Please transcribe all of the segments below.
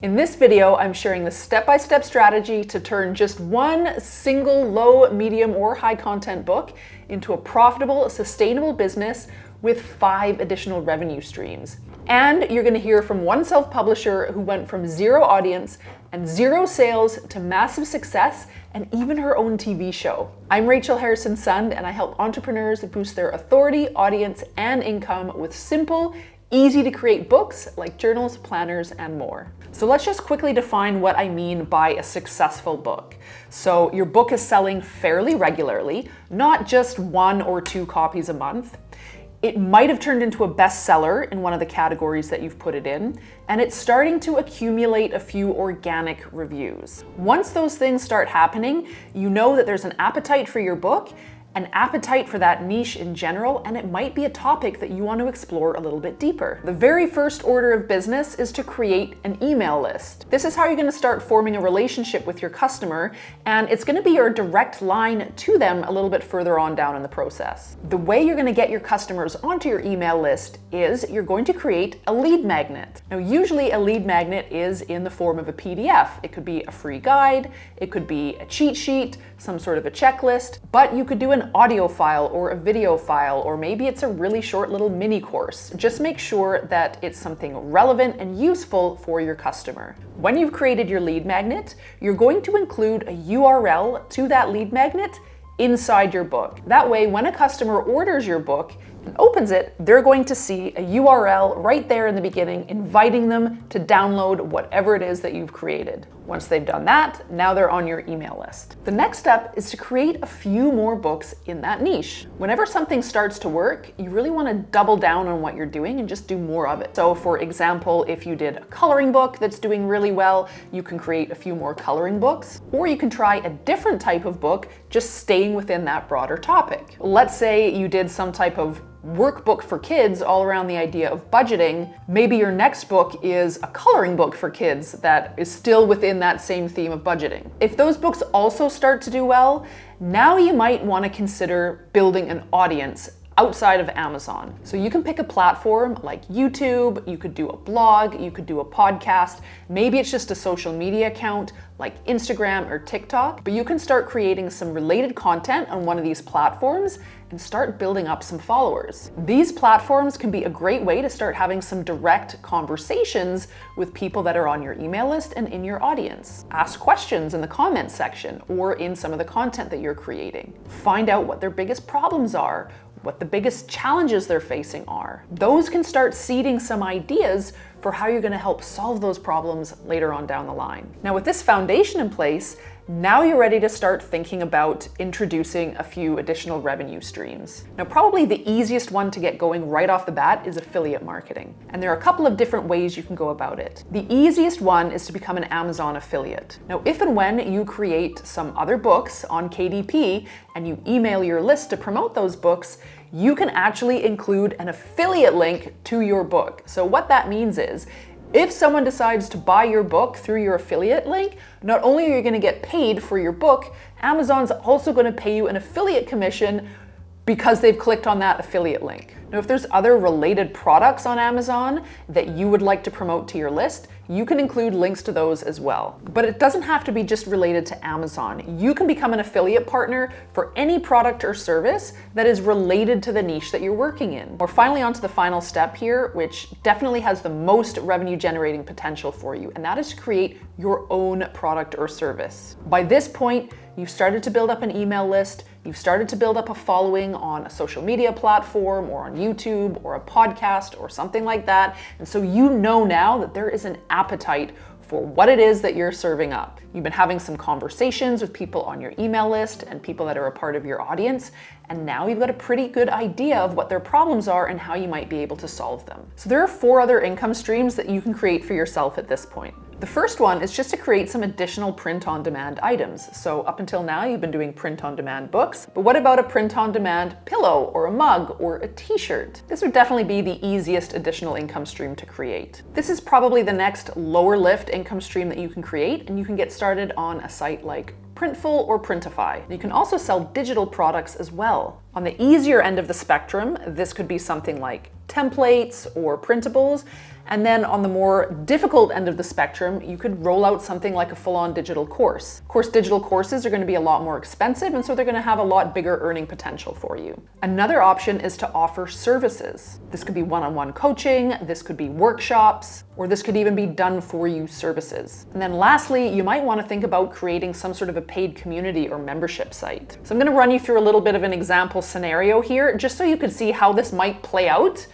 In this video, I'm sharing the step-by-step strategy to turn just one single low, medium, or high content book into a profitable, sustainable business with 5 additional revenue streams. And you're gonna hear from one self-publisher who went from 0 audience and 0 sales to massive success and even her own TV show. I'm Rachel Harrison-Sund, and I help entrepreneurs boost their authority, audience, and income with simple, easy to create books like journals, planners, and more. So let's just quickly define what I mean by a successful book. So your book is selling fairly regularly, not just 1 or 2 copies a month. It might have turned into a bestseller in one of the categories that you've put it in, and it's starting to accumulate a few organic reviews. Once those things start happening, you know that there's an appetite for your book, an appetite for that niche in general, and it might be a topic that you want to explore a little bit deeper. The very first order of business is to create an email list. This is how you're going to start forming a relationship with your customer, and it's going to be your direct line to them a little bit further on down in the process. The way you're going to get your customers onto your email list is you're going to create a lead magnet. Now, usually a lead magnet is in the form of a PDF. It could be a free guide, it could be a cheat sheet, some sort of a checklist, but you could do an audio file or a video file, or maybe it's a really short little mini course. Just make sure that it's something relevant and useful for your customer. When you've created your lead magnet, you're going to include a URL to that lead magnet inside your book. That way, when a customer orders your book and opens it, they're going to see a URL right there in the beginning, inviting them to download whatever it is that you've created. Once they've done that, now they're on your email list. The next step is to create a few more books in that niche. Whenever something starts to work, you really want to double down on what you're doing and just do more of it. So for example, if you did a coloring book that's doing really well, you can create a few more coloring books, or you can try a different type of book, just staying within that broader topic. Let's say you did some type of workbook for kids all around the idea of budgeting. Maybe your next book is a coloring book for kids that is still within that same theme of budgeting. If those books also start to do well, now you might want to consider building an audience outside of Amazon. So you can pick a platform like YouTube, you could do a blog, you could do a podcast, maybe it's just a social media account like Instagram or TikTok, but you can start creating some related content on one of these platforms and start building up some followers. These platforms can be a great way to start having some direct conversations with people that are on your email list and in your audience. Ask questions in the comments section or in some of the content that you're creating. Find out what their biggest problems are, what the biggest challenges they're facing are. Those can start seeding some ideas for how you're going to help solve those problems later on down the line. Now, with this foundation in place, now you're ready to start thinking about introducing a few additional revenue streams. Now, probably the easiest one to get going right off the bat is affiliate marketing. And there are a couple of different ways you can go about it. The easiest one is to become an Amazon affiliate. Now, if and when you create some other books on KDP and you email your list to promote those books, you can actually include an affiliate link to your book. So what that means is, if someone decides to buy your book through your affiliate link, not only are you going to get paid for your book, Amazon's also going to pay you an affiliate commission because they've clicked on that affiliate link. Now, if there's other related products on Amazon that you would like to promote to your list, you can include links to those as well. But it doesn't have to be just related to Amazon. You can become an affiliate partner for any product or service that is related to the niche that you're working in. We're finally on to the final step here, which definitely has the most revenue generating potential for you, and that is to create your own product or service. By this point, you've started to build up an email list, you've started to build up a following on a social media platform or on YouTube or a podcast or something like that. And so you know now that there is an appetite for what it is that you're serving up. You've been having some conversations with people on your email list and people that are a part of your audience, and now you've got a pretty good idea of what their problems are and how you might be able to solve them. So there are 4 other income streams that you can create for yourself at this point. The first one is just to create some additional print-on-demand items. So up until now, you've been doing print-on-demand books, but what about a print-on-demand pillow or a mug or a t-shirt? This would definitely be the easiest additional income stream to create. This is probably the next lower lift income stream that you can create, and you can get started on a site like Printful or Printify. You can also sell digital products as well. On the easier end of the spectrum, this could be something like templates or printables. And then on the more difficult end of the spectrum, you could roll out something like a full-on digital course. Of course, digital courses are going to be a lot more expensive, and so they're going to have a lot bigger earning potential for you. Another option is to offer services. This could be one-on-one coaching, this could be workshops, or this could even be done-for-you services. And then lastly, you might want to think about creating some sort of a paid community or membership site. So I'm going to run you through a little bit of an example scenario here, just so you can see how this might play out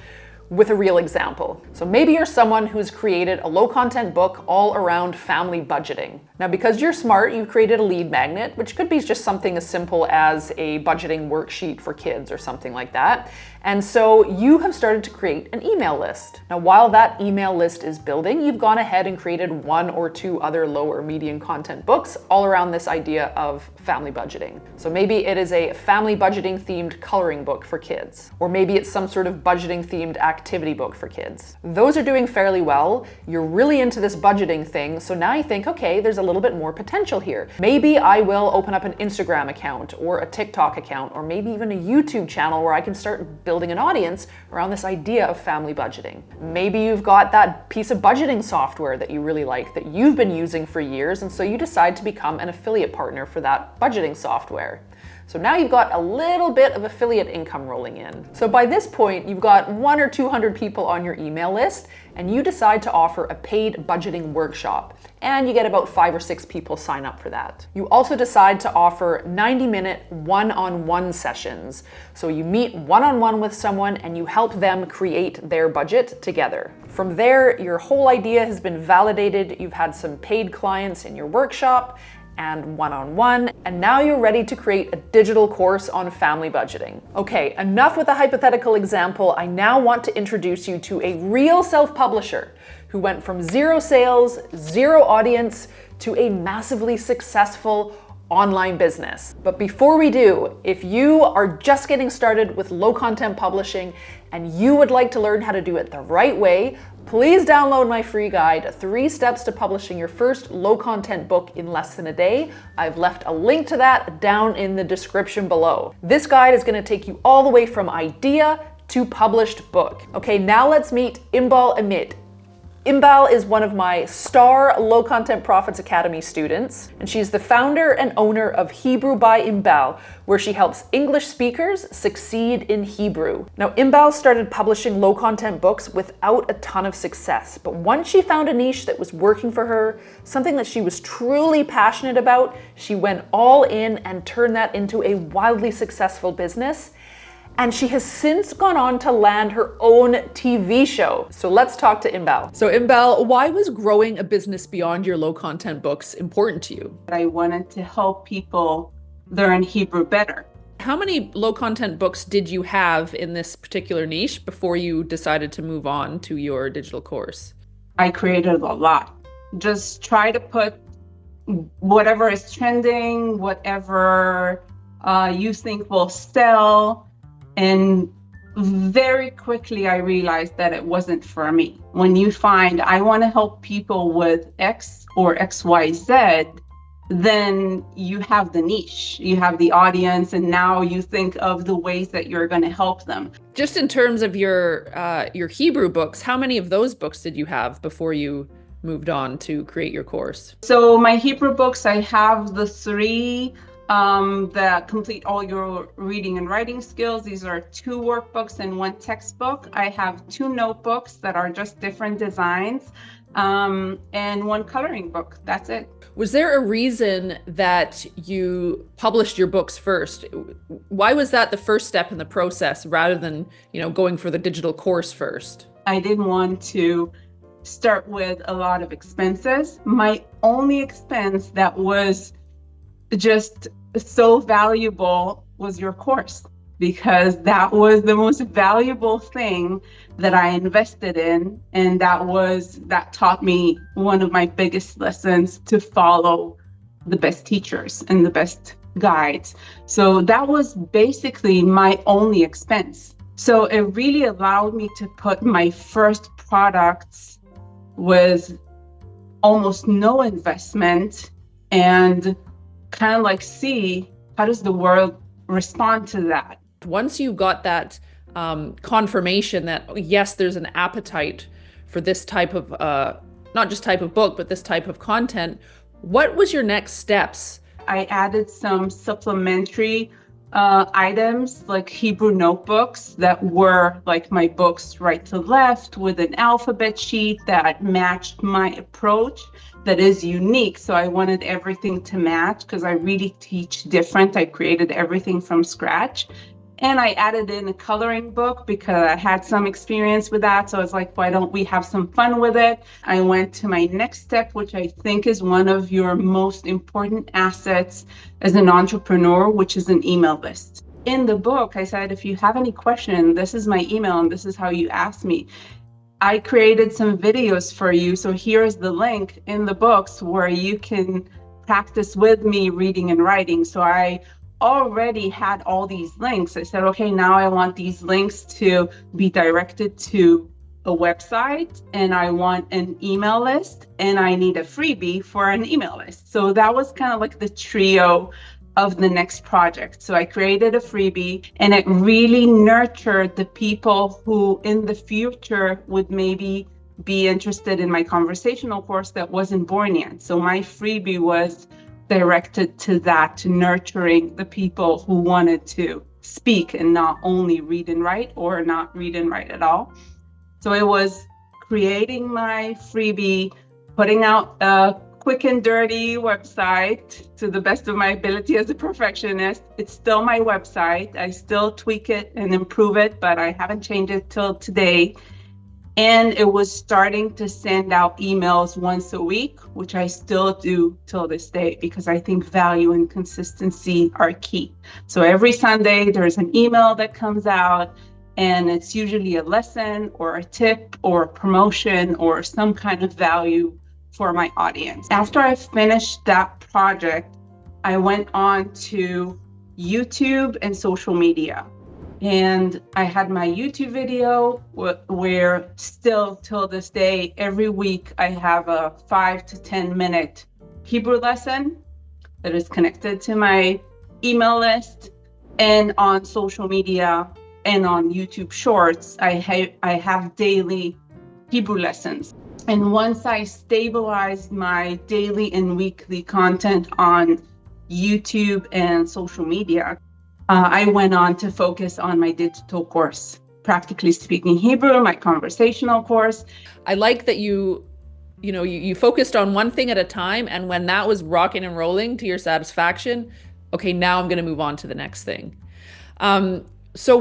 with a real example. So maybe you're someone who's created a low content book all around family budgeting. Now, because you're smart, you created a lead magnet, which could be just something as simple as a budgeting worksheet for kids or something like that. And so you have started to create an email list. Now, while that email list is building, you've gone ahead and created one or two other low or medium content books all around this idea of family budgeting. So maybe it is a family budgeting themed coloring book for kids, or maybe it's some sort of budgeting themed activity book for kids. Those are doing fairly well. You're really into this budgeting thing. So now you think, okay, there's a little bit more potential here. Maybe I will open up an Instagram account or a TikTok account, or maybe even a YouTube channel where I can start building an audience around this idea of family budgeting. Maybe you've got that piece of budgeting software that you really like that you've been using for years, and so you decide to become an affiliate partner for that budgeting software. So now you've got a little bit of affiliate income rolling in. So by this point, you've got 100 or 200 people on your email list, and you decide to offer a paid budgeting workshop, and you get about 5 or 6 people sign up for that. You also decide to offer 90-minute one-on-one sessions. So you meet one-on-one with someone and you help them create their budget together. From there, your whole idea has been validated. You've had some paid clients in your workshop and one-on-one, and now you're ready to create a digital course on family budgeting. Okay, enough with the hypothetical example. I now want to introduce you to a real self-publisher who went from 0 sales, 0 audience to a massively successful online business. But before we do, if you are just getting started with low content publishing and you would like to learn how to do it the right way, please download my free guide, 3 Steps to Publishing Your First Low Content Book in Less Than a Day. I've left a link to that down in the description below. This guide is going to take you all the way from idea to published book. Okay, now let's meet Inbal Amit. Inbal is one of my star Low Content Profits Academy students, and she's the founder and owner of Hebrew by Inbal, where she helps English speakers succeed in Hebrew. Now, Inbal started publishing low content books without a ton of success, but once she found a niche that was working for her, something that she was truly passionate about, she went all in and turned that into a wildly successful business. And she has since gone on to land her own TV show. So let's talk to Inbal. So Inbal, why was growing a business beyond your low content books important to you? I wanted to help people learn Hebrew better. How many low content books did you have in this particular niche before you decided to move on to your digital course? I created a lot. Just try to put whatever is trending, whatever you think will sell. And very quickly, I realized that it wasn't for me. When you find I want to help people with X or XYZ, then you have the niche, you have the audience, and now you think of the ways that you're going to help them. Just in terms of your Hebrew books, how many of those books did you have before you moved on to create your course? So my Hebrew books, I have the 3 that complete all your reading and writing skills. These are 2 workbooks and 1 textbook. I have 2 notebooks that are just different designs, and 1 coloring book. That's it. Was there a reason that you published your books first? Why was that the first step in the process rather than, going for the digital course first? I didn't want to start with a lot of expenses. My only expense that was just so valuable was your course, because that was the most valuable thing that I invested in, and that taught me one of my biggest lessons, to follow the best teachers and the best guides. So that was basically my only expense. So it really allowed me to put my first products with almost no investment and kind of see how does the world respond to that. Once you got that confirmation that, yes, there's an appetite for this type of, not just type of book, but this type of content, what was your next steps? I added some supplementary items like Hebrew notebooks that were like my books right to left with an alphabet sheet that matched my approach that is unique. So I wanted everything to match because I really teach different. I created everything from scratch. And I added in a coloring book because I had some experience with that. So I was like, why don't we have some fun with it? I went to my next step, which I think is one of your most important assets as an entrepreneur, which is an email list. In the book, I said, if you have any question, this is my email and this is how you ask me. I created some videos for you. So here's the link in the books where you can practice with me reading and writing. So I already had all these links. I said, okay, now I want these links to be directed to a website, and I want an email list, and I need a freebie for an email list. So that was kind of like the trio of the next project. So I created a freebie, and it really nurtured the people who in the future would maybe be interested in my conversational course that wasn't born yet. So my freebie was directed to that, to nurturing the people who wanted to speak and not only read and write or not read and write at all. So it was creating my freebie, putting out a quick and dirty website to the best of my ability as a perfectionist. It's still my website. I still tweak it and improve it, but I haven't changed it till today. And it was starting to send out emails once a week, which I still do till this day because I think value and consistency are key. So every Sunday, there's an email that comes out, and it's usually a lesson or a tip or a promotion or some kind of value for my audience. After I finished that project, I went on to YouTube and social media. And I had my YouTube video where still till this day, every week I have a 5 to 10 minute Hebrew lesson that is connected to my email list. And on social media and on YouTube Shorts, I have daily Hebrew lessons. And once I stabilized my daily and weekly content on YouTube and social media, I went on to focus on my digital course, Practically Speaking Hebrew, my conversational course. I like that you focused on one thing at a time, and when that was rocking and rolling to your satisfaction, okay, now I'm going to move on to the next thing. So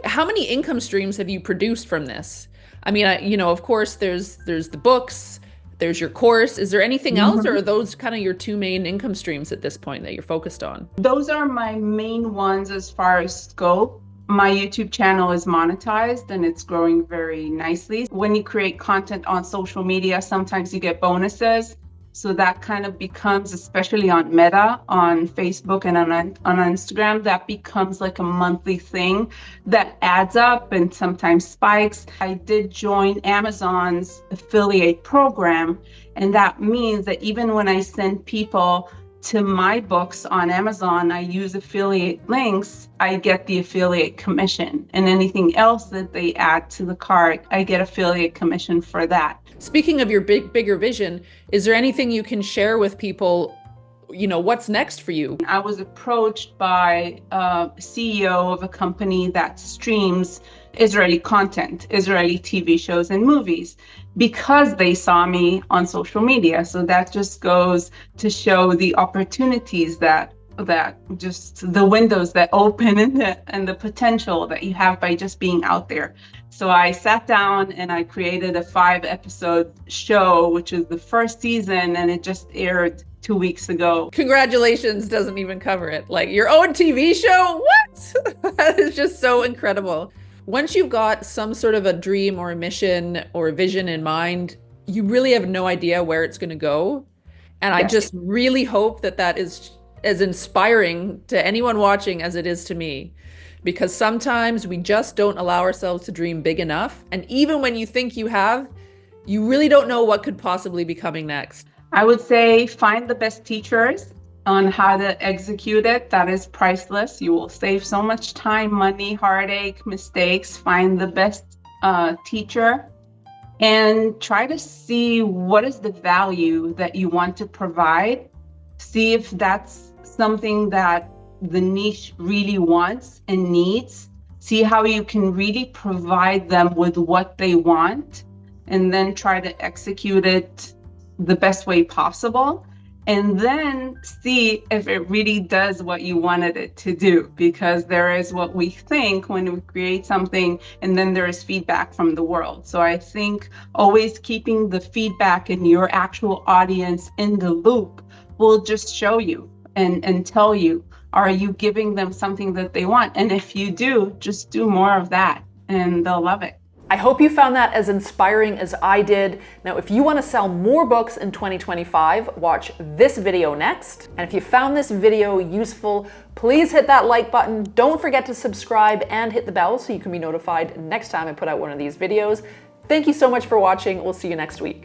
how many income streams have you produced from this? I mean, of course, there's the books, there's your course. Is there anything else, or are those kind of your two main income streams at this point that you're focused on? Those are my main ones as far as scope. My YouTube channel is monetized and it's growing very nicely. When you create content on social media, sometimes you get bonuses. So that kind of becomes, especially on Meta, on Facebook and on Instagram, that becomes like a monthly thing that adds up and sometimes spikes. I did join Amazon's affiliate program, and that means that even when I send people to my books on Amazon, I use affiliate links, I get the affiliate commission. And anything else that they add to the cart, I get affiliate commission for that. Speaking of your bigger vision, is there anything you can share with people? What's next for you? I was approached by a CEO of a company that streams Israeli content, Israeli TV shows and movies, because they saw me on social media. So that just goes to show the opportunities that just the windows that open and the potential that you have by just being out there. So I sat down and I created a 5-episode show, which is the first season, and it just aired 2 weeks ago. Congratulations doesn't even cover it. Like, your own TV show? What? That is just so incredible. Once you've got some sort of a dream or a mission or a vision in mind, you really have no idea where it's going to go. And yes. I just really hope that is as inspiring to anyone watching as it is to me. Because sometimes we just don't allow ourselves to dream big enough. And even when you think you have, you really don't know what could possibly be coming next. I would say find the best teachers on how to execute it, that is priceless. You will save so much time, money, heartache, mistakes. Find the best teacher and try to see what is the value that you want to provide. See if that's something that the niche really wants and needs. See how you can really provide them with what they want, and then try to execute it the best way possible. And then see if it really does what you wanted it to do, because there is what we think when we create something, and then there is feedback from the world. So I think always keeping the feedback in your actual audience in the loop will just show you and tell you, are you giving them something that they want? And if you do, just do more of that and they'll love it. I hope you found that as inspiring as I did. Now, if you want to sell more books in 2025, watch this video next. And if you found this video useful, please hit that like button. Don't forget to subscribe and hit the bell so you can be notified next time I put out one of these videos. Thank you so much for watching. We'll see you next week.